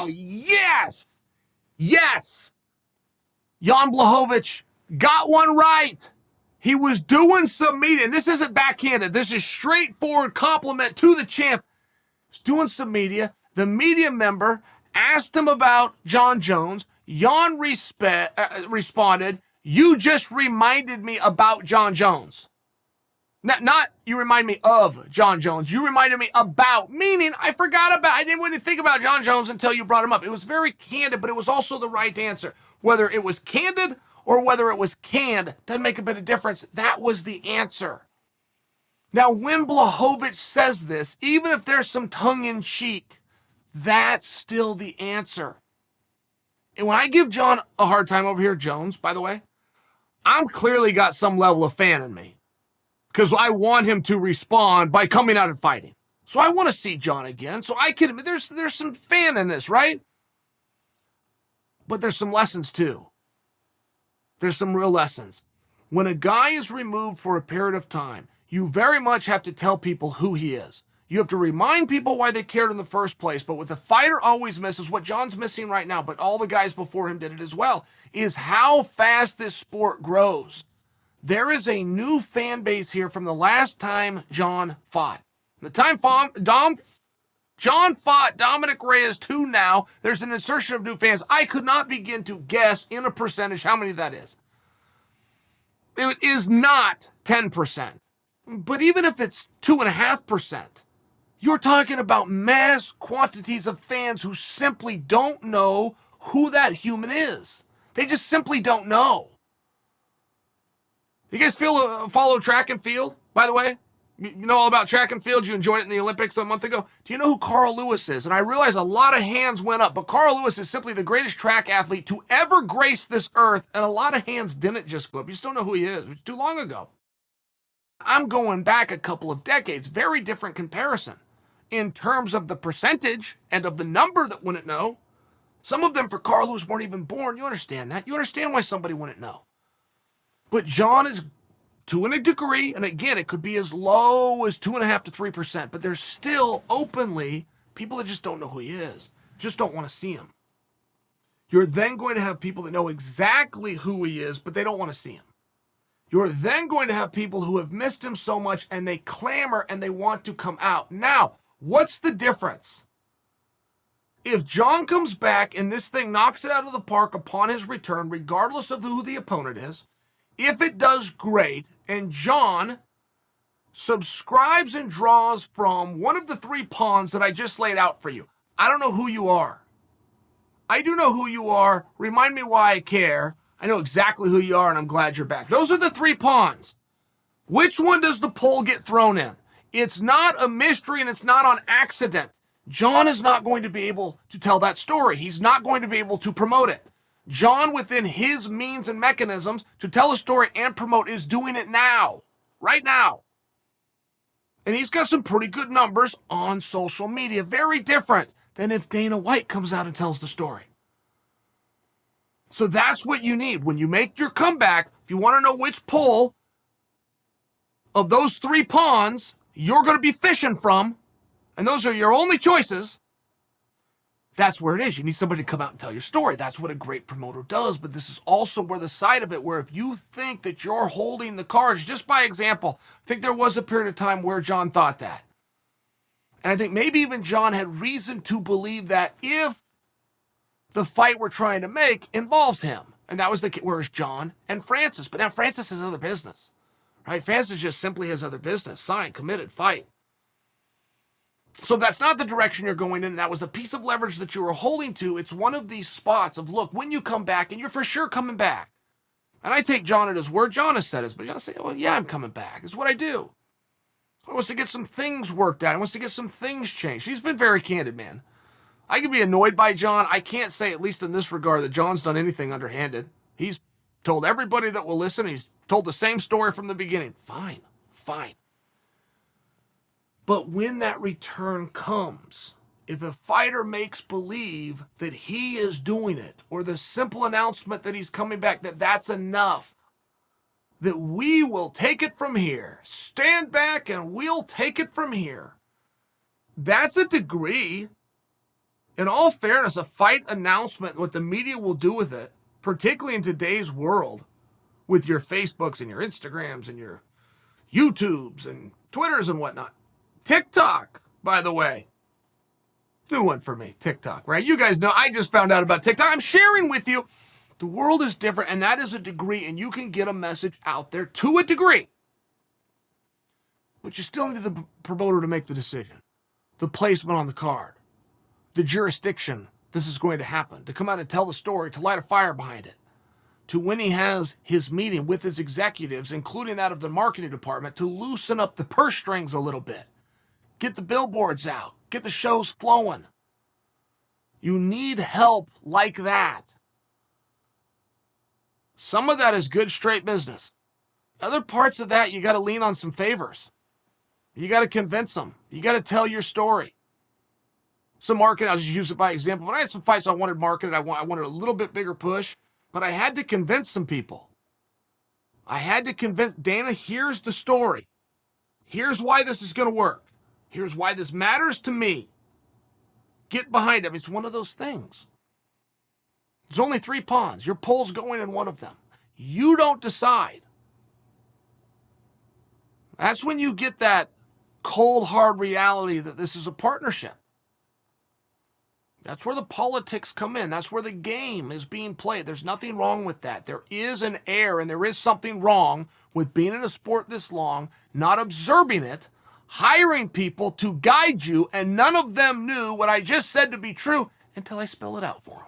Oh, yes! Yes! Jon Blachowicz got one right. He was doing some media, and this isn't backhanded. This is straightforward compliment to the champ. He's doing some media. The media member asked him about Jon Jones. Jon responded, "You just reminded me about Jon Jones." Not you remind me of Jon Jones. You reminded me about, meaning I didn't really think about Jon Jones until you brought him up. It was very candid, but it was also the right answer. Whether it was candid or whether it was canned, doesn't make a bit of difference. That was the answer. Now, when Blachowicz says this, even if there's some tongue-in-cheek, that's still the answer. And when I give Jon a hard time over here, Jones, by the way, I'm clearly got some level of fan in me, because I want him to respond by coming out and fighting. So I want to see Jon again. So I can admit there's some fan in this, right? But there's some lessons too. There's some real lessons. When a guy is removed for a period of time, you very much have to tell people who he is. You have to remind people why they cared in the first place. But what the fighter always misses, what Jon's missing right now, but all the guys before him did it as well, is how fast this sport grows. There is a new fan base here from the last time Jon fought. The time Jon fought Dominic Reyes to now, there's an insertion of new fans. I could not begin to guess in a percentage how many that is. It is not 10%. But even if it's 2.5%, you're talking about mass quantities of fans who simply don't know who that human is. They just simply don't know. You guys follow track and field, by the way? You know all about track and field? You enjoyed it in the Olympics a month ago. Do you know who Carl Lewis is? And I realize a lot of hands went up, but Carl Lewis is simply the greatest track athlete to ever grace this earth, and a lot of hands didn't just go up. You just don't know who he is. It was too long ago. I'm going back a couple of decades. Very different comparison in terms of the percentage and of the number that wouldn't know. Some of them for Carl Lewis weren't even born. You understand that. You understand why somebody wouldn't know. But Jon is, to a degree, and again, it could be as low as 2.5% to 3%, but there's still openly people that just don't know who he is, just don't want to see him. You're then going to have people that know exactly who he is, but they don't want to see him. You're then going to have people who have missed him so much and they clamor and they want to come out. Now, what's the difference? If Jon comes back and this thing knocks it out of the park upon his return, regardless of who the opponent is, if it does great, and Jon subscribes and draws from one of the three pawns that I just laid out for you, I don't know who you are. I do know who you are. Remind me why I care. I know exactly who you are, and I'm glad you're back. Those are the three pawns. Which one does the pole get thrown in? It's not a mystery, and it's not on accident. Jon is not going to be able to tell that story. He's not going to be able to promote it. Jon, within his means and mechanisms to tell a story and promote, is doing it now, right now. And he's got some pretty good numbers on social media. Very different than if Dana White comes out and tells the story. So that's what you need. When you make your comeback, if you want to know which pole of those three pawns you're going to be fishing from, and those are your only choices, that's where it is. You need somebody to come out and tell your story. That's what a great promoter does. But this is also where the side of it, where if you think that you're holding the cards, just by example, I think there was a period of time where Jon thought that. And I think maybe even Jon had reason to believe that if the fight we're trying to make involves him. And that was whereas Jon and Francis. But now Francis has other business, right? Francis just simply has other business. Sign, committed, fight. So that's not the direction you're going in. That was the piece of leverage that you were holding to. It's one of these spots of, look, when you come back, and you're for sure coming back. And I take Jon at his word. Jon has said it, but Jon say, well, yeah, I'm coming back. It's what I do. He wants to get some things worked out. He wants to get some things changed. He's been very candid, man. I can be annoyed by Jon. I can't say, at least in this regard, that Jon's done anything underhanded. He's told everybody that will listen. He's told the same story from the beginning. Fine. But when that return comes, if a fighter makes believe that he is doing it, or the simple announcement that he's coming back, that's enough, that we will take it from here, stand back and we'll take it from here, that's a degree In all fairness, a fight announcement, what the media will do with it, particularly in today's world, with your Facebooks and your Instagrams and your YouTubes and Twitters and whatnot. TikTok, by the way. New one for me, TikTok, right? You guys know I just found out about TikTok. I'm sharing with you. The world is different, and that is a degree, and you can get a message out there to a degree. But you still need the promoter to make the decision. The placement on the card. The jurisdiction this is going to happen. To come out and tell the story, to light a fire behind it. To when he has his meeting with his executives, including that of the marketing department, to loosen up the purse strings a little bit. Get the billboards out. Get the shows flowing. You need help like that. Some of that is good, straight business. Other parts of that, you got to lean on some favors. You got to convince them. You got to tell your story. Some marketing, I'll just use it by example. When I had some fights I wanted marketed, I wanted a little bit bigger push, but I had to convince some people. I had to convince, Dana, here's the story. Here's why this is going to work. Here's why this matters to me. Get behind him. It's one of those things. There's only 3 pawns. Your pole's going in one of them. You don't decide. That's when you get that cold, hard reality that this is a partnership. That's where the politics come in. That's where the game is being played. There's nothing wrong with that. There is an error, and there is something wrong with being in a sport this long, not observing it, hiring people to guide you, and none of them knew what I just said to be true until I spell it out for them.